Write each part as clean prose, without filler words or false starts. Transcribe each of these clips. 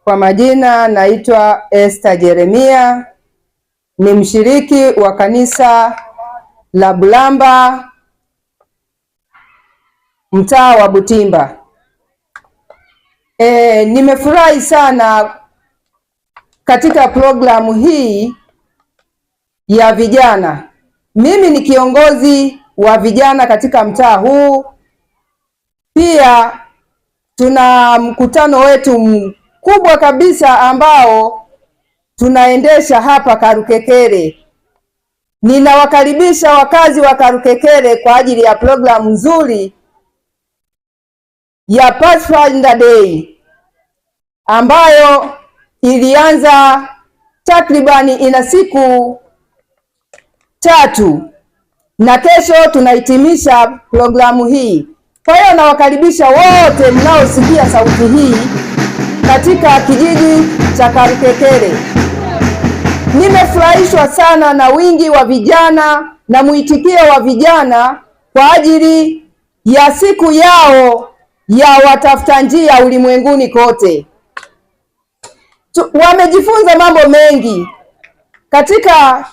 Kwa majina naitwa Esther Jeremia, ni mshiriki wa kanisa la Bulamba mtaa wa Butimba. Nimefurahi sana katika programu hii ya vijana. Mimi ni kiongozi wa vijana katika mtaa huu. Pia tuna mkutano wetu mkubwa kabisa ambao tunaendesha hapa Karukekere. Ninawakaribisha wakazi wa Karukekere kwa ajili ya programu nzuri ya Pathfinder Day ambayo ilianza takribani ina siku 3 na kesho tunahitimisha programu hii. Kwa hiyo nawakaribisha wote mnaosikia sauti hii katika kijiji cha Karukekere. Nimefurahishwa sana na wingi wa vijana na mwitikio wa vijana kwa ajili ya siku yao ya watafuta njia ulimwenguni kote. Wamejifunza mambo mengi katika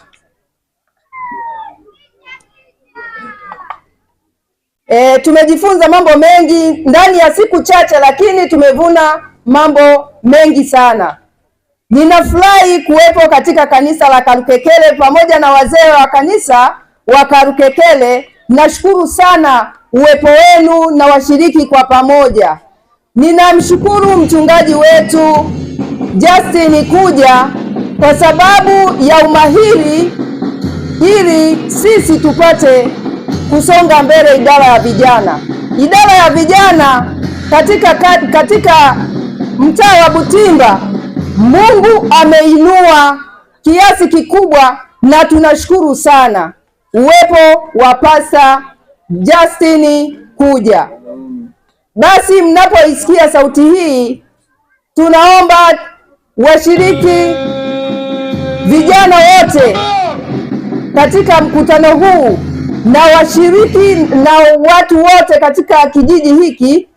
tumejifunza mambo mengi ndani ya siku chache, lakini tumevuna mambo mengi sana. Ninafurahi kuwepo katika kanisa la Karukekere pamoja na wazee wa kanisa wa Karukekere. Nashukuru sana uwepo wenu na washiriki kwa pamoja. Ninamshukuru mchungaji wetu Justin kuja kwa sababu ya umahiri ili sisi tupate kusonga mbele idara ya vijana. Idara ya vijana katika mtaa wa Butimba, Mungu ameinua kiasi kikubwa na tunashukuru sana uwepo wa Pastor Justin kuja. Basi mnapoisikia sauti hii, tunaomba washiriki vijana wote katika mkutano huu na washiriki na watu wote katika kijiji hiki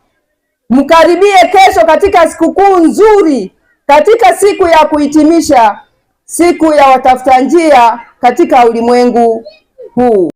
mkaribie kesho katika sikukuu nzuri, katika siku ya kuhitimisha siku ya watafuta njia katika ulimwengu huu.